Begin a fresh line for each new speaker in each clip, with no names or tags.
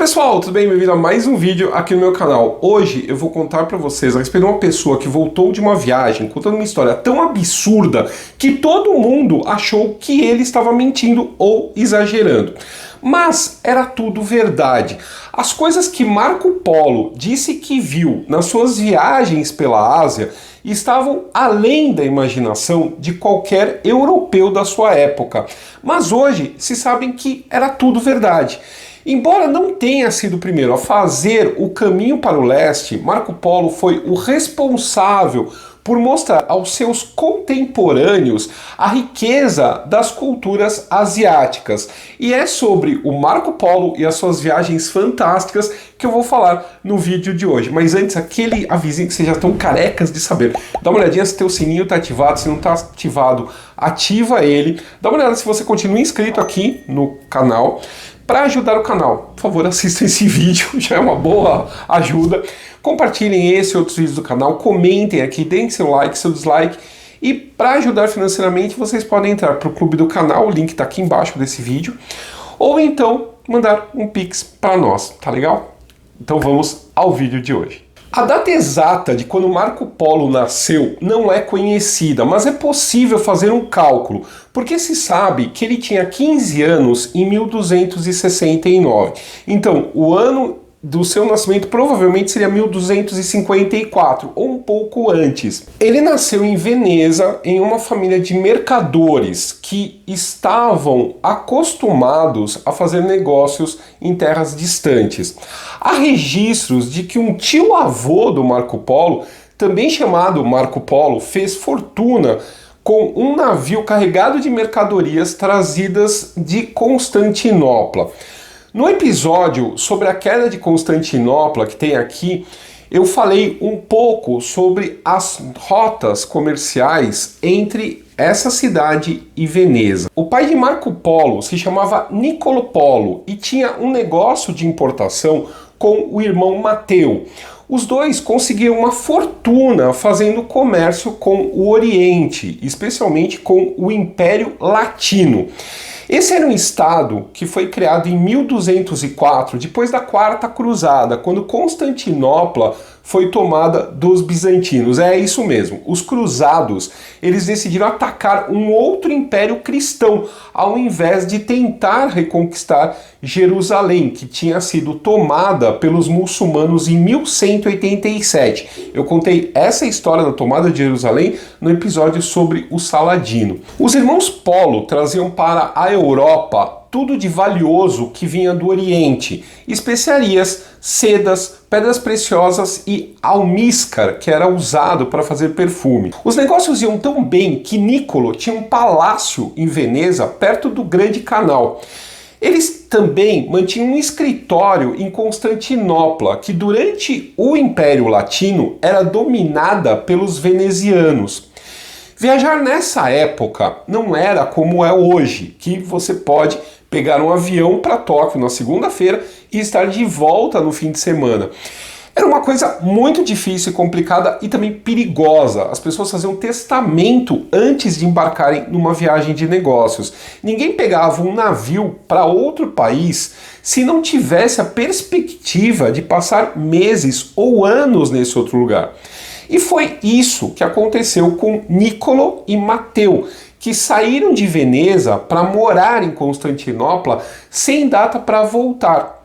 Pessoal, tudo bem? Bem-vindo a mais um vídeo aqui no meu canal. Hoje eu vou contar pra vocês a respeito de uma pessoa que voltou de uma viagem contando uma história tão absurda que todo mundo achou que ele estava mentindo ou exagerando. Mas era tudo verdade. As coisas que Marco Polo disse que viu nas suas viagens pela Ásia estavam além da imaginação de qualquer europeu da sua época. Mas hoje se sabe que era tudo verdade. Embora não tenha sido o primeiro a fazer o caminho para o leste, Marco Polo foi o responsável por mostrar aos seus contemporâneos a riqueza das culturas asiáticas. E é sobre o Marco Polo e as suas viagens fantásticas que eu vou falar no vídeo de hoje. Mas antes, aquele avisinho que vocês já estão carecas de saber. Dá uma olhadinha se teu sininho está ativado, se não está ativado, ativa ele. Dá uma olhada se você continua inscrito aqui no canal. Para ajudar o canal, por favor, assista esse vídeo, já é uma boa ajuda. Compartilhem esse e outros vídeos do canal, comentem aqui, deem seu like, seu dislike. E para ajudar financeiramente, vocês podem entrar para o clube do canal, o link está aqui embaixo desse vídeo. Ou então, mandar um Pix para nós, tá legal? Então vamos ao vídeo de hoje. A data exata de quando Marco Polo nasceu não é conhecida, mas é possível fazer um cálculo, porque se sabe que ele tinha 15 anos em 1269. Então, o ano do seu nascimento provavelmente seria 1254, ou um pouco antes. Ele nasceu em Veneza, em uma família de mercadores que estavam acostumados a fazer negócios em terras distantes. Há registros de que um tio-avô do Marco Polo, também chamado Marco Polo, fez fortuna com um navio carregado de mercadorias trazidas de Constantinopla. No episódio sobre a queda de Constantinopla, que tem aqui, eu falei um pouco sobre as rotas comerciais entre essa cidade e Veneza. O pai de Marco Polo se chamava Niccolo Polo e tinha um negócio de importação com o irmão Matteo. Os dois conseguiram uma fortuna fazendo comércio com o Oriente, especialmente com o Império Latino. Esse era um estado que foi criado em 1204, depois da Quarta Cruzada, quando Constantinopla foi tomada dos bizantinos. É isso mesmo, os cruzados, eles decidiram atacar um outro império cristão, ao invés de tentar reconquistar Jerusalém, que tinha sido tomada pelos muçulmanos em 1187. Eu contei essa história da tomada de Jerusalém no episódio sobre o Saladino. Os irmãos Polo traziam para a Europa tudo de valioso que vinha do Oriente, especiarias, sedas, pedras preciosas e almíscar, que era usado para fazer perfume. Os negócios iam tão bem que Niccolo tinha um palácio em Veneza, perto do Grande Canal. Eles também mantinham um escritório em Constantinopla, que durante o Império Latino era dominada pelos venezianos. Viajar nessa época não era como é hoje, que você pode pegar um avião para Tóquio na segunda-feira e estar de volta no fim de semana. Era uma coisa muito difícil, complicada e também perigosa. As pessoas faziam testamento antes de embarcarem numa viagem de negócios. Ninguém pegava um navio para outro país se não tivesse a perspectiva de passar meses ou anos nesse outro lugar. E foi isso que aconteceu com Niccolo e Matteo, que saíram de Veneza para morar em Constantinopla sem data para voltar.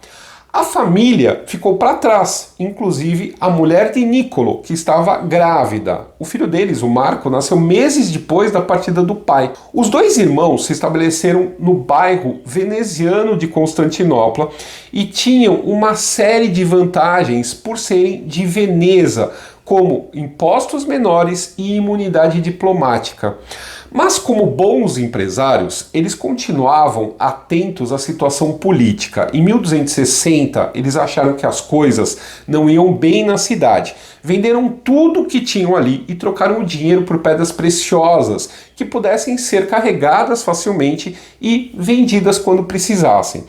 A família ficou para trás, inclusive a mulher de Niccolo, que estava grávida. O filho deles, o Marco, nasceu meses depois da partida do pai. Os dois irmãos se estabeleceram no bairro veneziano de Constantinopla e tinham uma série de vantagens por serem de Veneza, como impostos menores e imunidade diplomática. Mas como bons empresários, eles continuavam atentos à situação política. Em 1260, eles acharam que as coisas não iam bem na cidade. Venderam tudo que tinham ali e trocaram o dinheiro por pedras preciosas, que pudessem ser carregadas facilmente e vendidas quando precisassem.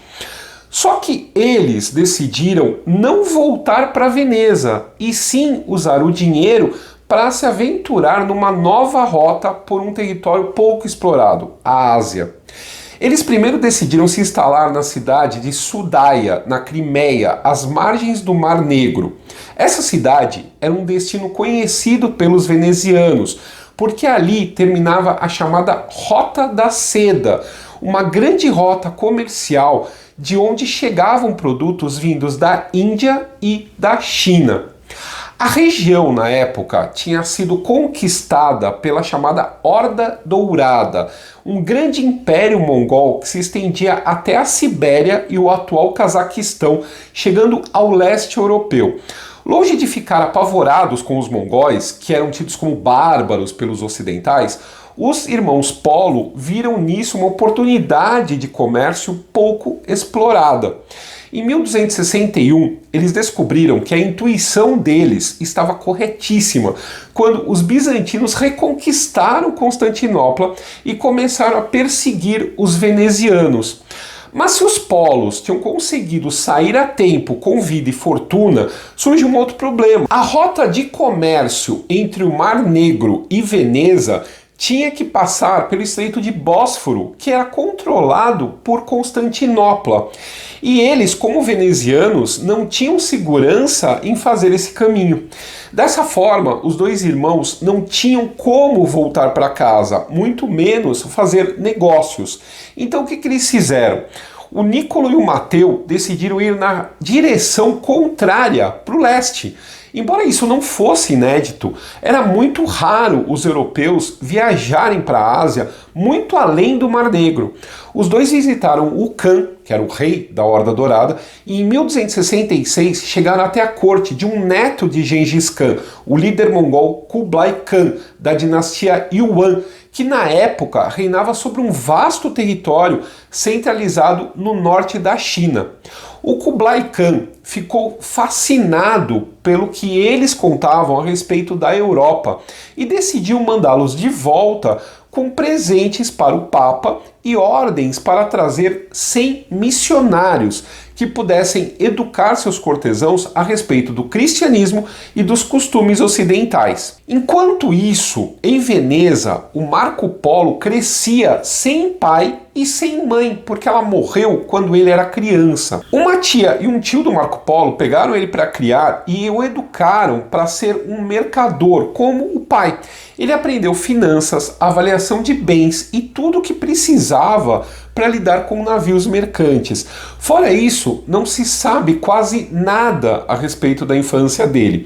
Só que eles decidiram não voltar para Veneza, e sim usar o dinheiro para se aventurar numa nova rota por um território pouco explorado, a Ásia. Eles primeiro decidiram se instalar na cidade de Sudaia, na Crimeia, às margens do Mar Negro. Essa cidade era um destino conhecido pelos venezianos, porque ali terminava a chamada Rota da Seda, uma grande rota comercial de onde chegavam produtos vindos da Índia e da China. A região, na época, tinha sido conquistada pela chamada Horda Dourada, um grande império mongol que se estendia até a Sibéria e o atual Cazaquistão, chegando ao leste europeu. Longe de ficar apavorados com os mongóis, que eram tidos como bárbaros pelos ocidentais, os irmãos Polo viram nisso uma oportunidade de comércio pouco explorada. Em 1261, eles descobriram que a intuição deles estava corretíssima quando os bizantinos reconquistaram Constantinopla e começaram a perseguir os venezianos. Mas se os polos tinham conseguido sair a tempo com vida e fortuna, surge um outro problema. A rota de comércio entre o Mar Negro e Veneza tinha que passar pelo Estreito de Bósforo, que era controlado por Constantinopla. E eles, como venezianos, não tinham segurança em fazer esse caminho. Dessa forma, os dois irmãos não tinham como voltar para casa, muito menos fazer negócios. Então o que eles fizeram? O Nicolo e o Mateu decidiram ir na direção contrária, para o leste. Embora isso não fosse inédito, era muito raro os europeus viajarem para a Ásia muito além do Mar Negro. Os dois visitaram o Khan, que era o rei da Horda Dourada, e em 1266 chegaram até a corte de um neto de Gengis Khan, o líder mongol Kublai Khan, da dinastia Yuan, que na época reinava sobre um vasto território centralizado no norte da China. O Kublai Khan ficou fascinado pelo que eles contavam a respeito da Europa e decidiu mandá-los de volta com presentes para o Papa e ordens para trazer 100 missionários que pudessem educar seus cortesãos a respeito do cristianismo e dos costumes ocidentais. Enquanto isso, em Veneza, o Marco Polo crescia sem pai e sem mãe, porque ela morreu quando ele era criança. Uma tia e um tio do Marco Polo pegaram ele para criar e o educaram para ser um mercador, como o pai. Ele aprendeu finanças, avaliação de bens e tudo o que precisava para lidar com navios mercantes. Fora isso, não se sabe quase nada a respeito da infância dele.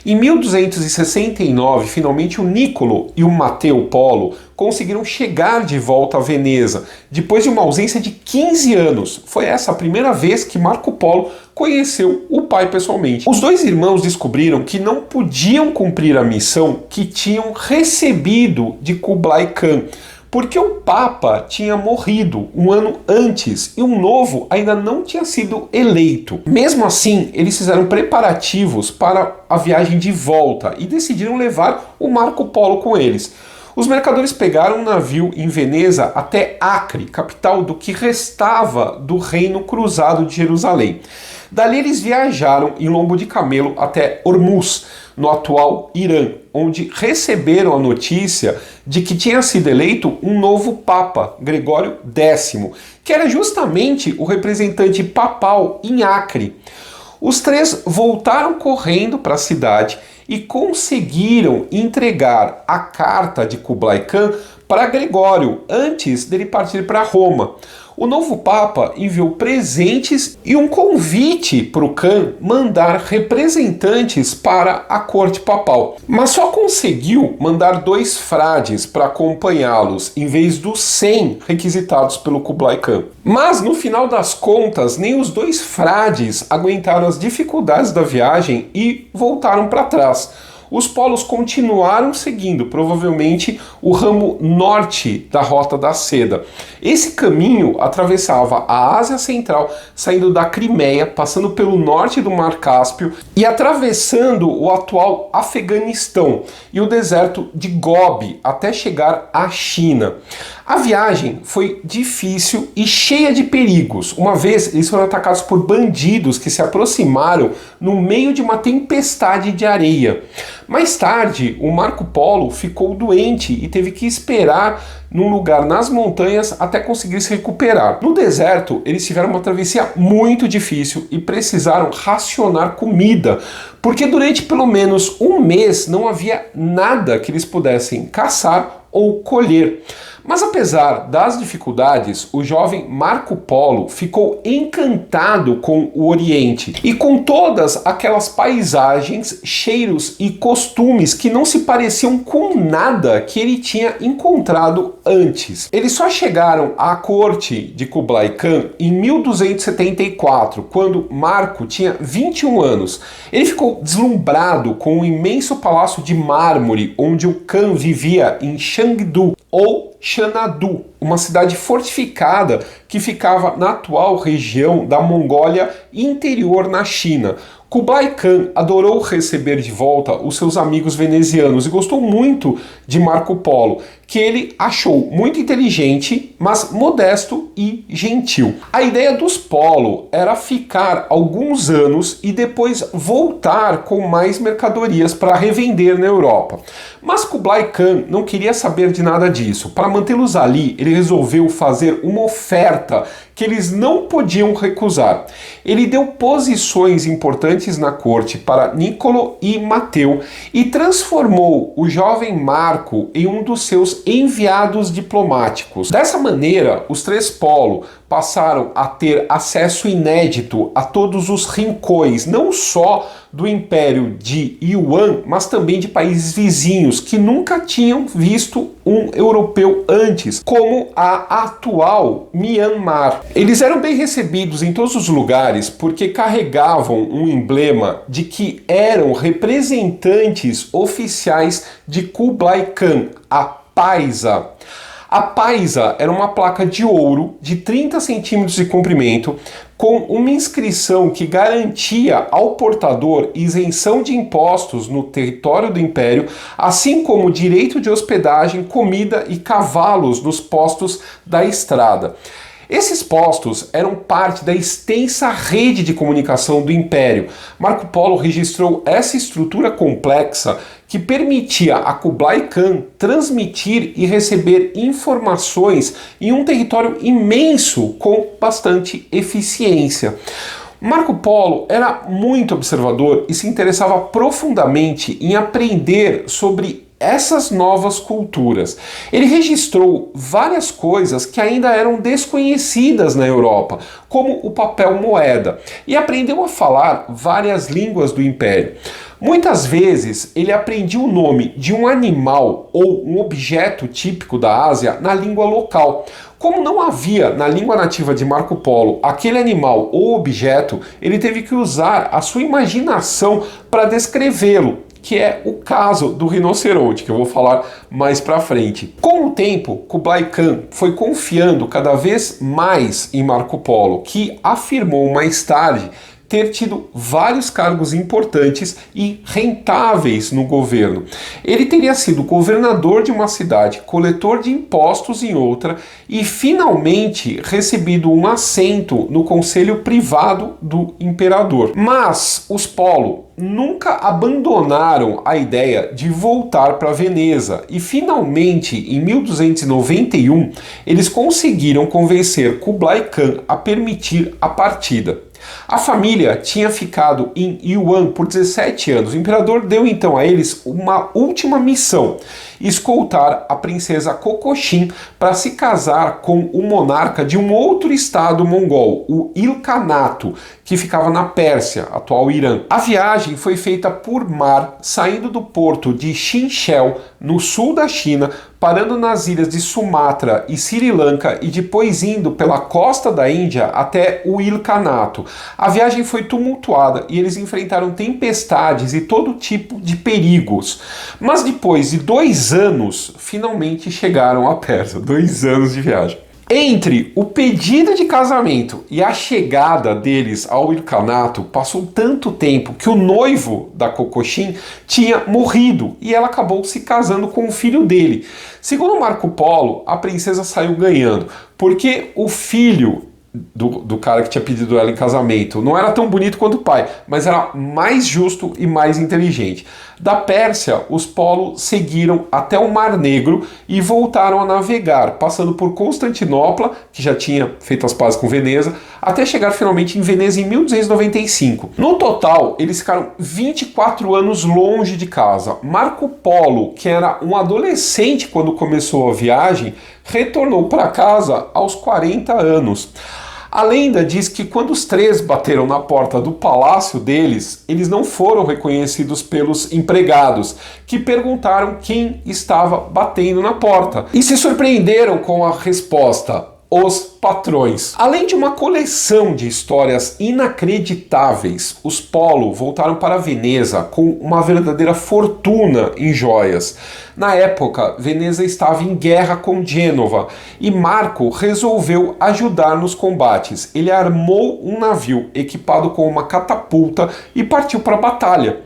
Em 1269, finalmente o Nicolo e o Mateu Polo conseguiram chegar de volta a Veneza, depois de uma ausência de 15 anos. Foi essa a primeira vez que Marco Polo conheceu o pai pessoalmente. Os dois irmãos descobriram que não podiam cumprir a missão que tinham recebido de Kublai Khan, porque o Papa tinha morrido um ano antes e um novo ainda não tinha sido eleito. Mesmo assim, eles fizeram preparativos para a viagem de volta e decidiram levar o Marco Polo com eles. Os mercadores pegaram um navio em Veneza até Acre, capital do que restava do Reino Cruzado de Jerusalém. Dali eles viajaram em lombo de camelo até Hormuz, no atual Irã, onde receberam a notícia de que tinha sido eleito um novo Papa, Gregório X, que era justamente o representante papal em Acre. Os três voltaram correndo para a cidade e conseguiram entregar a carta de Kublai Khan para Gregório antes dele partir para Roma. O novo Papa enviou presentes e um convite para o Khan mandar representantes para a corte papal. Mas só conseguiu mandar 2 frades para acompanhá-los, em vez dos 100 requisitados pelo Kublai Khan. Mas no final das contas, nem os 2 frades aguentaram as dificuldades da viagem e voltaram para trás. Os polos continuaram seguindo, provavelmente, o ramo norte da Rota da Seda. Esse caminho atravessava a Ásia Central, saindo da Crimeia, passando pelo norte do Mar Cáspio e atravessando o atual Afeganistão e o deserto de Gobi até chegar à China. A viagem foi difícil e cheia de perigos. Uma vez eles foram atacados por bandidos que se aproximaram no meio de uma tempestade de areia. Mais tarde, o Marco Polo ficou doente e teve que esperar num lugar nas montanhas até conseguir se recuperar. No deserto, eles tiveram uma travessia muito difícil e precisaram racionar comida, porque durante pelo menos um mês não havia nada que eles pudessem caçar ou colher. Mas apesar das dificuldades, o jovem Marco Polo ficou encantado com o Oriente e com todas aquelas paisagens, cheiros e costumes que não se pareciam com nada que ele tinha encontrado antes. Eles só chegaram à corte de Kublai Khan em 1274, quando Marco tinha 21 anos. Ele ficou deslumbrado com o imenso palácio de mármore onde o Khan vivia em Chengdu, ou Xanadu, uma cidade fortificada que ficava na atual região da Mongólia interior na China. Kublai Khan adorou receber de volta os seus amigos venezianos e gostou muito de Marco Polo, que ele achou muito inteligente, mas modesto e gentil. A ideia dos Polo era ficar alguns anos e depois voltar com mais mercadorias para revender na Europa. Mas Kublai Khan não queria saber de nada disso. Para mantê-los ali, ele resolveu fazer uma oferta que eles não podiam recusar. Ele deu posições importantes na corte para Niccolo e Matteo e transformou o jovem Marco em um dos seus enviados diplomáticos. Dessa maneira, os três Polo passaram a ter acesso inédito a todos os rincões, não só do Império de Yuan, mas também de países vizinhos que nunca tinham visto um europeu antes, como a atual Myanmar. Eles eram bem recebidos em todos os lugares porque carregavam um emblema de que eram representantes oficiais de Kublai Khan, a Paisa. A Paisa era uma placa de ouro de 30 centímetros de comprimento com uma inscrição que garantia ao portador isenção de impostos no território do Império, assim como direito de hospedagem, comida e cavalos nos postos da estrada. Esses postos eram parte da extensa rede de comunicação do Império. Marco Polo registrou essa estrutura complexa que permitia a Kublai Khan transmitir e receber informações em um território imenso com bastante eficiência. Marco Polo era muito observador e se interessava profundamente em aprender sobre essas novas culturas. Ele registrou várias coisas que ainda eram desconhecidas na Europa, como o papel moeda, e aprendeu a falar várias línguas do Império. Muitas vezes ele aprendia o nome de um animal ou um objeto típico da Ásia na língua local. Como não havia na língua nativa de Marco Polo aquele animal ou objeto, ele teve que usar a sua imaginação para descrevê-lo, que é o caso do rinoceronte, que eu vou falar mais pra frente. Com o tempo, Kublai Khan foi confiando cada vez mais em Marco Polo, que afirmou mais tarde ter tido vários cargos importantes e rentáveis no governo. Ele teria sido governador de uma cidade, coletor de impostos em outra e finalmente recebido um assento no conselho privado do imperador. Mas os Polo nunca abandonaram a ideia de voltar para Veneza e finalmente em 1291 eles conseguiram convencer Kublai Khan a permitir a partida. A família tinha ficado em Yuan por 17 anos. O imperador deu então a eles uma última missão: escoltar a princesa Kokoshin para se casar com o monarca de um outro estado mongol, o Ilkhanato, que ficava na Pérsia, atual Irã. A viagem foi feita por mar, saindo do porto de Chinchel, no sul da China, parando nas ilhas de Sumatra e Sri Lanka e depois indo pela costa da Índia até o Ilkhanato. A viagem foi tumultuada e eles enfrentaram tempestades e todo tipo de perigos. Mas depois de 2 anos, finalmente chegaram à Pérsia. 2 anos de viagem. Entre o pedido de casamento e a chegada deles ao Ilkhanato, passou tanto tempo que o noivo da Kokoshin tinha morrido e ela acabou se casando com o filho dele. Segundo Marco Polo, a princesa saiu ganhando, porque o filho do cara que tinha pedido ela em casamento não era tão bonito quanto o pai, mas era mais justo e mais inteligente. Da Pérsia, os Polo seguiram até o Mar Negro e voltaram a navegar, passando por Constantinopla, que já tinha feito as pazes com Veneza, até chegar finalmente em Veneza em 1295. No total, eles ficaram 24 anos longe de casa. Marco Polo, que era um adolescente quando começou a viagem, retornou para casa aos 40 anos. A lenda diz que quando os três bateram na porta do palácio deles, eles não foram reconhecidos pelos empregados, que perguntaram quem estava batendo na porta, e se surpreenderam com a resposta: os patrões. Além de uma coleção de histórias inacreditáveis, os Polo voltaram para Veneza com uma verdadeira fortuna em joias. Na época, Veneza estava em guerra com Gênova e Marco resolveu ajudar nos combates. Ele armou um navio equipado com uma catapulta e partiu para a batalha.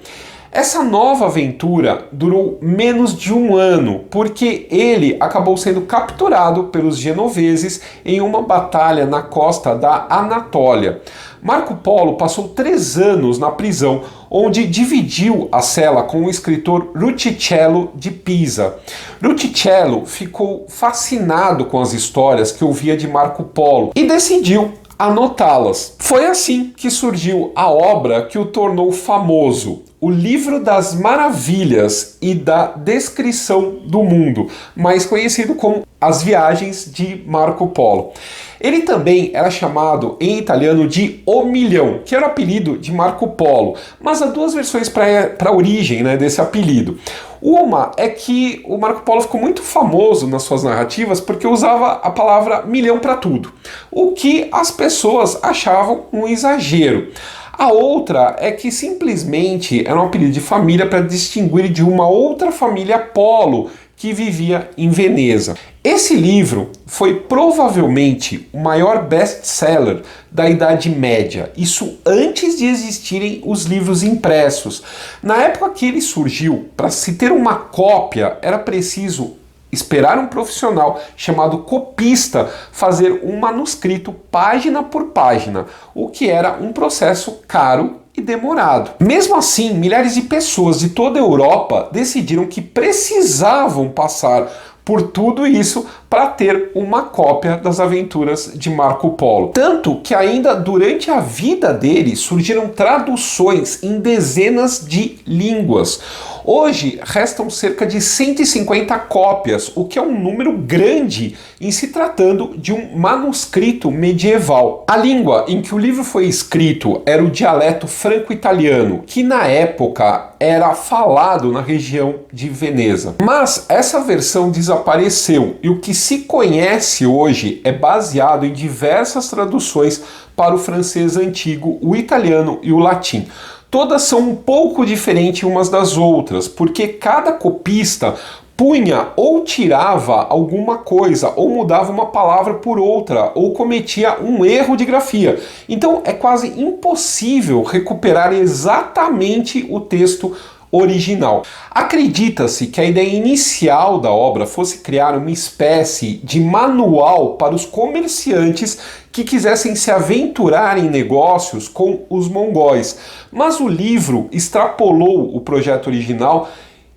Essa nova aventura durou menos de um ano, porque ele acabou sendo capturado pelos genoveses em uma batalha na costa da Anatólia. Marco Polo passou 3 anos na prisão, onde dividiu a cela com o escritor Ruticello de Pisa. Ruticello ficou fascinado com as histórias que ouvia de Marco Polo e decidiu anotá-las. Foi assim que surgiu a obra que o tornou famoso, o Livro das Maravilhas e da Descrição do Mundo, mais conhecido como As Viagens de Marco Polo. Ele também era chamado em italiano de O Milhão, que era o apelido de Marco Polo, mas há 2 versões para a origem, desse apelido. Uma é que o Marco Polo ficou muito famoso nas suas narrativas porque usava a palavra milhão para tudo, o que as pessoas achavam um exagero. A outra é que simplesmente era um apelido de família para distinguir de uma outra família Polo que vivia em Veneza. Esse livro foi provavelmente o maior best-seller da Idade Média, isso antes de existirem os livros impressos. Na época que ele surgiu, para se ter uma cópia, era preciso esperar um profissional chamado copista fazer um manuscrito página por página, o que era um processo caro e demorado. Mesmo assim, milhares de pessoas de toda a Europa decidiram que precisavam passar por tudo isso para ter uma cópia das aventuras de Marco Polo. Tanto que ainda durante a vida dele surgiram traduções em dezenas de línguas. Hoje restam cerca de 150 cópias, o que é um número grande em se tratando de um manuscrito medieval. A língua em que o livro foi escrito era o dialeto franco-italiano, que na época era falado na região de Veneza. Mas essa versão desapareceu e o que se conhece hoje é baseado em diversas traduções para o francês antigo, o italiano e o latim. Todas são um pouco diferentes umas das outras, porque cada copista punha ou tirava alguma coisa, ou mudava uma palavra por outra, ou cometia um erro de grafia. Então é quase impossível recuperar exatamente o texto original. Acredita-se que a ideia inicial da obra fosse criar uma espécie de manual para os comerciantes que quisessem se aventurar em negócios com os mongóis, mas o livro extrapolou o projeto original,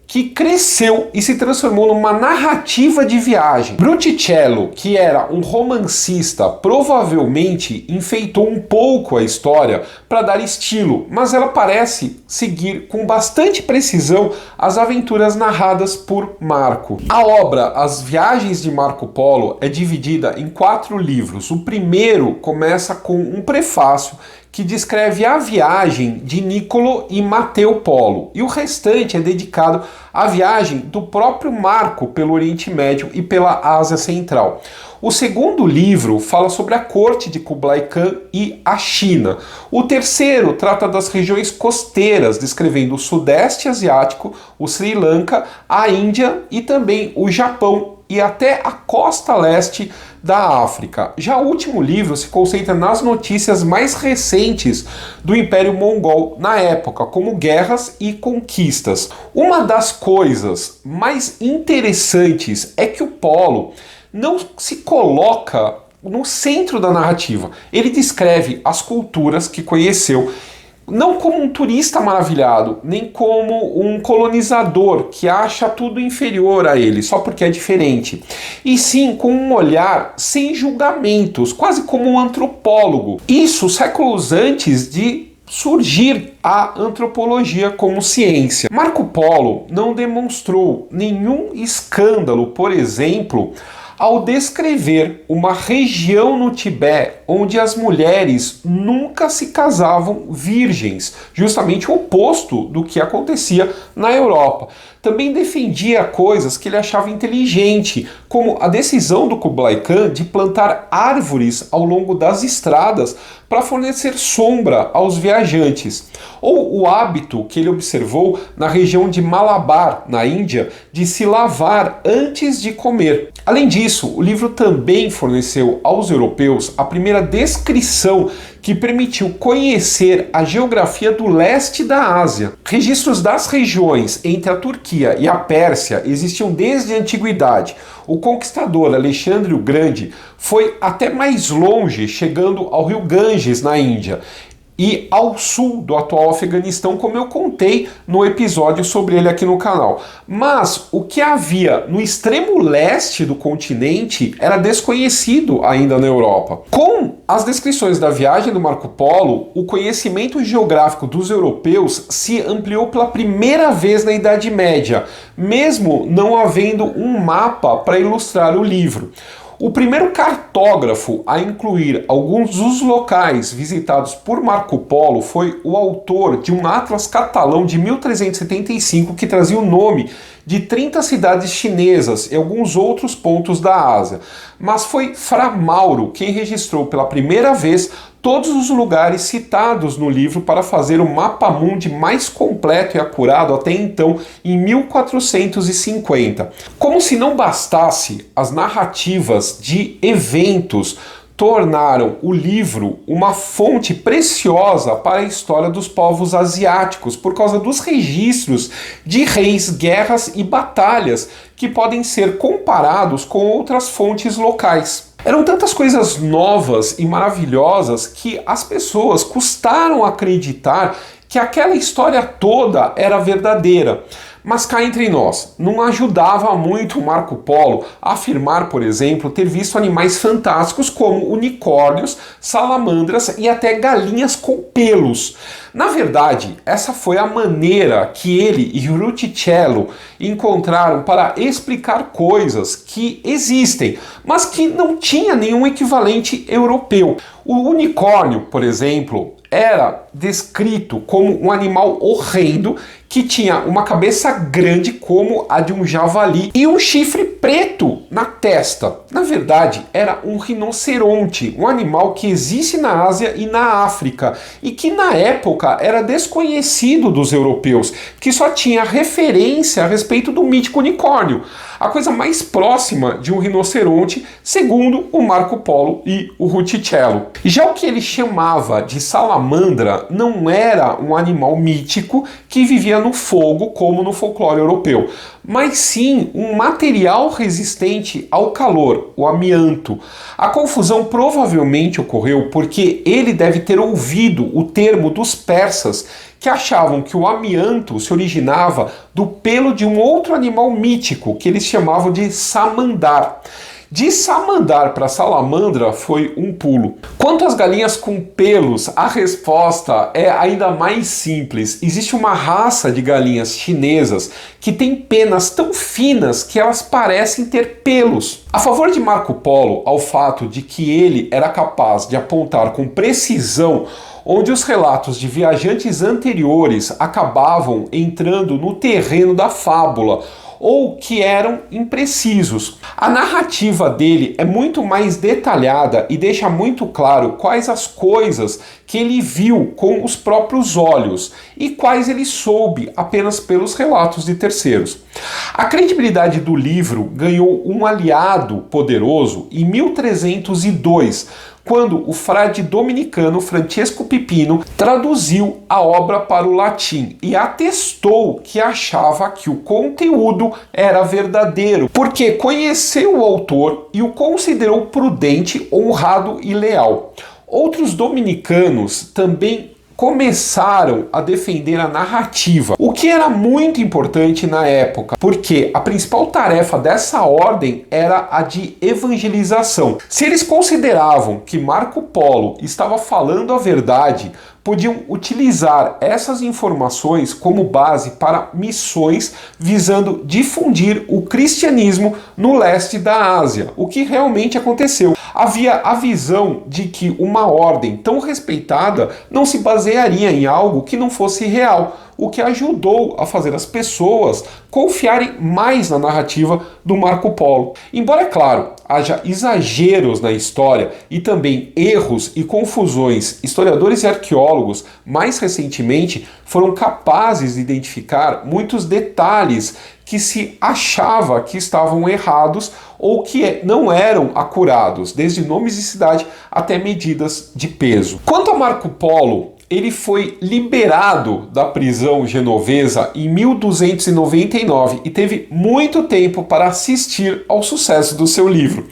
que cresceu e se transformou numa narrativa de viagem. Ruticello, que era um romancista, provavelmente enfeitou um pouco a história para dar estilo, mas ela parece seguir com bastante precisão as aventuras narradas por Marco. A obra As Viagens de Marco Polo é dividida em 4 livros. O primeiro começa com um prefácio que descreve a viagem de Niccolo e Matteo Polo, e o restante é dedicado à viagem do próprio Marco pelo Oriente Médio e pela Ásia Central. O segundo livro fala sobre a corte de Kublai Khan e a China. O terceiro trata das regiões costeiras, descrevendo o Sudeste Asiático, o Sri Lanka, a Índia e também o Japão e até a costa leste da África. Já o último livro se concentra nas notícias mais recentes do Império Mongol na época, como guerras e conquistas. Uma das coisas mais interessantes é que o Polo não se coloca no centro da narrativa. Ele descreve as culturas que conheceu, não como um turista maravilhado, nem como um colonizador que acha tudo inferior a ele, só porque é diferente, e sim com um olhar sem julgamentos, quase como um antropólogo. Isso séculos antes de surgir a antropologia como ciência. Marco Polo não demonstrou nenhum escândalo, por exemplo, ao descrever uma região no Tibete onde as mulheres nunca se casavam virgens, justamente o oposto do que acontecia na Europa. Também defendia coisas que ele achava inteligente, como a decisão do Kublai Khan de plantar árvores ao longo das estradas para fornecer sombra aos viajantes, ou o hábito que ele observou na região de Malabar, na Índia, de se lavar antes de comer. Além disso, o livro também forneceu aos europeus a primeira descrição que permitiu conhecer a geografia do leste da Ásia. Registros das regiões entre a Turquia e a Pérsia existiam desde a antiguidade. O conquistador Alexandre o Grande foi até mais longe, chegando ao rio Ganges, na Índia, e ao sul do atual Afeganistão, como eu contei no episódio sobre ele aqui no canal. Mas o que havia no extremo leste do continente era desconhecido ainda na Europa. Com as descrições da viagem do Marco Polo, o conhecimento geográfico dos europeus se ampliou pela primeira vez na Idade Média, mesmo não havendo um mapa para ilustrar o livro. O primeiro cartógrafo a incluir alguns dos locais visitados por Marco Polo foi o autor de um atlas catalão de 1375 que trazia o nome de 30 cidades chinesas e alguns outros pontos da Ásia. Mas foi Fra Mauro quem registrou pela primeira vez todos os lugares citados no livro para fazer o mapa mundi mais completo e acurado até então, em 1450. Como se não bastasse, as narrativas de eventos tornaram o livro uma fonte preciosa para a história dos povos asiáticos, por causa dos registros de reis, guerras e batalhas que podem ser comparados com outras fontes locais. Eram tantas coisas novas e maravilhosas que as pessoas custaram acreditar que aquela história toda era verdadeira. Mas cá entre nós, não ajudava muito Marco Polo a afirmar, por exemplo, ter visto animais fantásticos como unicórnios, salamandras e até galinhas com pelos. Na verdade, essa foi a maneira que ele e Ruticello encontraram para explicar coisas que existem, mas que não tinha nenhum equivalente europeu. O unicórnio, por exemplo, era descrito como um animal horrendo que tinha uma cabeça grande como a de um javali e um chifre preto na testa. Na verdade, era um rinoceronte, um animal que existe na Ásia e na África e que na época era desconhecido dos europeus, que só tinha referência a respeito do mítico unicórnio, a coisa mais próxima de um rinoceronte, segundo o Marco Polo e o Ruticello. Já o que ele chamava de salamandra não era um animal mítico que vivia no fogo, como no folclore europeu, mas sim um material resistente ao calor, o amianto. A confusão provavelmente ocorreu porque ele deve ter ouvido o termo dos persas, que achavam que o amianto se originava do pelo de um outro animal mítico, que eles chamavam de samandar. De samandar para salamandra foi um pulo. Quanto às galinhas com pelos, a resposta é ainda mais simples. Existe uma raça de galinhas chinesas que tem penas tão finas que elas parecem ter pelos. A favor de Marco Polo, ao fato de que ele era capaz de apontar com precisão onde os relatos de viajantes anteriores acabavam entrando no terreno da fábula, ou que eram imprecisos. A narrativa dele é muito mais detalhada e deixa muito claro quais as coisas que ele viu com os próprios olhos e quais ele soube apenas pelos relatos de terceiros. A credibilidade do livro ganhou um aliado poderoso em 1302, quando o frade dominicano Francesco Pipino traduziu a obra para o latim e atestou que achava que o conteúdo era verdadeiro, porque conheceu o autor e o considerou prudente, honrado e leal. Outros dominicanos também começaram a defender a narrativa, o que era muito importante na época, porque a principal tarefa dessa ordem era a de evangelização. Se eles consideravam que Marco Polo estava falando a verdade, podiam utilizar essas informações como base para missões visando difundir o cristianismo no leste da Ásia, o que realmente aconteceu. Havia a visão de que uma ordem tão respeitada não se basearia em algo que não fosse real, o que ajudou a fazer as pessoas confiarem mais na narrativa do Marco Polo. Embora, é claro, haja exageros na história e também erros e confusões, historiadores e arqueólogos, mais recentemente, foram capazes de identificar muitos detalhes que se achava que estavam errados ou que não eram acurados, desde nomes de cidade até medidas de peso. Quanto a Marco Polo, ele foi liberado da prisão genovesa em 1299 e teve muito tempo para assistir ao sucesso do seu livro.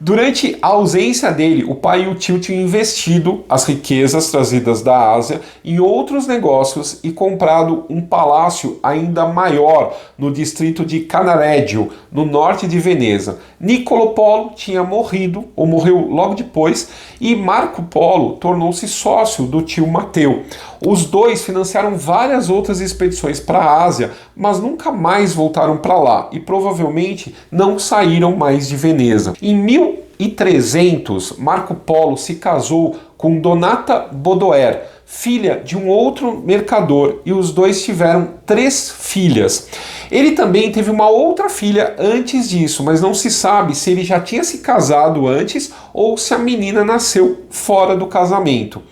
Durante a ausência dele, o pai e o tio tinham investido as riquezas trazidas da Ásia em outros negócios e comprado um palácio ainda maior no distrito de Canareggio, no norte de Veneza. Niccolo Polo tinha morrido, ou morreu logo depois, e Marco Polo tornou-se sócio do tio Mateu. Os dois financiaram várias outras expedições para a Ásia, mas nunca mais voltaram para lá e provavelmente não saíram mais de Veneza. Em 1300, Marco Polo se casou com Donata Baudouin, filha de um outro mercador, e os dois tiveram 3 filhas. Ele também teve uma outra filha antes disso, mas não se sabe se ele já tinha se casado antes ou se a menina nasceu fora do casamento.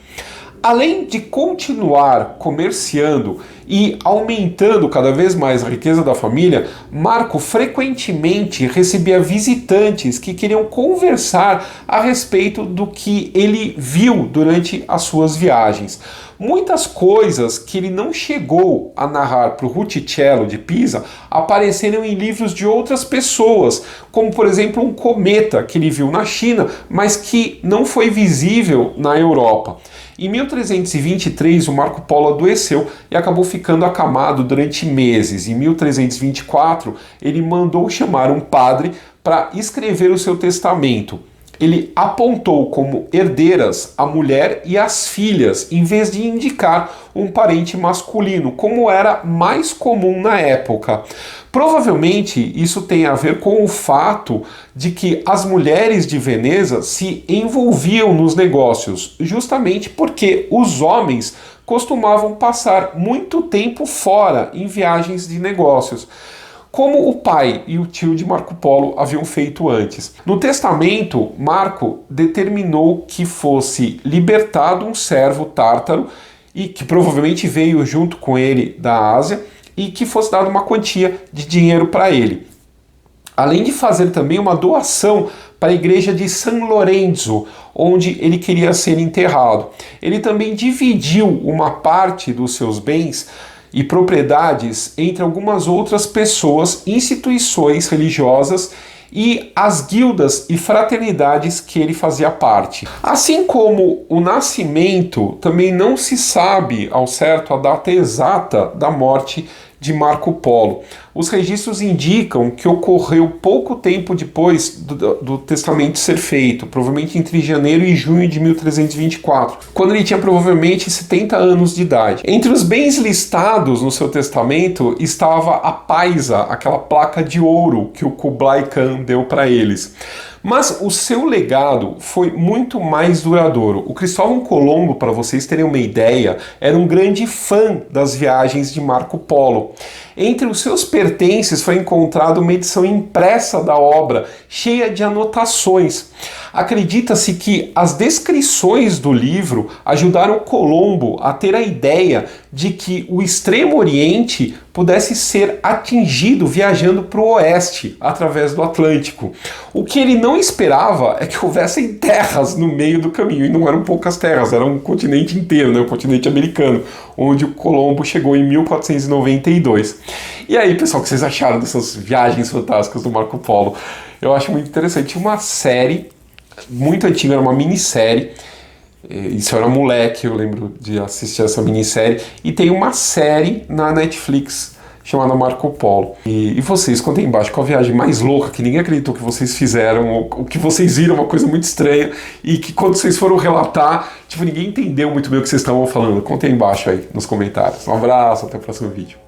Além de continuar comerciando e aumentando cada vez mais a riqueza da família, Marco frequentemente recebia visitantes que queriam conversar a respeito do que ele viu durante as suas viagens. Muitas coisas que ele não chegou a narrar para o Ruticello de Pisa apareceram em livros de outras pessoas, como por exemplo um cometa que ele viu na China, mas que não foi visível na Europa. Em 1323, o Marco Polo adoeceu e acabou ficando acamado durante meses. Em 1324, ele mandou chamar um padre para escrever o seu testamento. Ele apontou como herdeiras a mulher e as filhas, em vez de indicar um parente masculino, como era mais comum na época. Provavelmente isso tem a ver com o fato de que as mulheres de Veneza se envolviam nos negócios, justamente porque os homens costumavam passar muito tempo fora em viagens de negócios, como o pai e o tio de Marco Polo haviam feito antes. No testamento, Marco determinou que fosse libertado um servo tártaro, e que provavelmente veio junto com ele da Ásia, e que fosse dada uma quantia de dinheiro para ele. Além de fazer também uma doação para a igreja de San Lorenzo, onde ele queria ser enterrado. Ele também dividiu uma parte dos seus bens e propriedades entre algumas outras pessoas, instituições religiosas e as guildas e fraternidades que ele fazia parte. Assim como o nascimento, também não se sabe ao certo a data exata da morte de Marco Polo. Os registros indicam que ocorreu pouco tempo depois do testamento ser feito, provavelmente entre janeiro e junho de 1324, quando ele tinha provavelmente 70 anos de idade. Entre os bens listados no seu testamento estava a paisa, aquela placa de ouro que o Kublai Khan deu para eles. Mas o seu legado foi muito mais duradouro. O Cristóvão Colombo, para vocês terem uma ideia, era um grande fã das viagens de Marco Polo. Entre os seus pertences foi encontrada uma edição impressa da obra, cheia de anotações. Acredita-se que as descrições do livro ajudaram Colombo a ter a ideia de que o Extremo Oriente pudesse ser atingido viajando para o oeste, através do Atlântico. O que ele não esperava é que houvessem terras no meio do caminho, e não eram poucas terras, era um continente inteiro, né, o continente americano, onde o Colombo chegou em 1492. E aí, pessoal, o que vocês acharam dessas viagens fantásticas do Marco Polo? Eu acho muito interessante. Uma série muito antiga, era uma minissérie, Isso eu era moleque, eu lembro de assistir essa minissérie. E tem uma série na Netflix chamada Marco Polo. E vocês, contem embaixo qual a viagem mais louca que ninguém acreditou que vocês fizeram, o que vocês viram, uma coisa muito estranha, e que quando vocês foram relatar, tipo, ninguém entendeu muito bem o que vocês estavam falando. Contem embaixo aí nos comentários. Um abraço, até o próximo vídeo.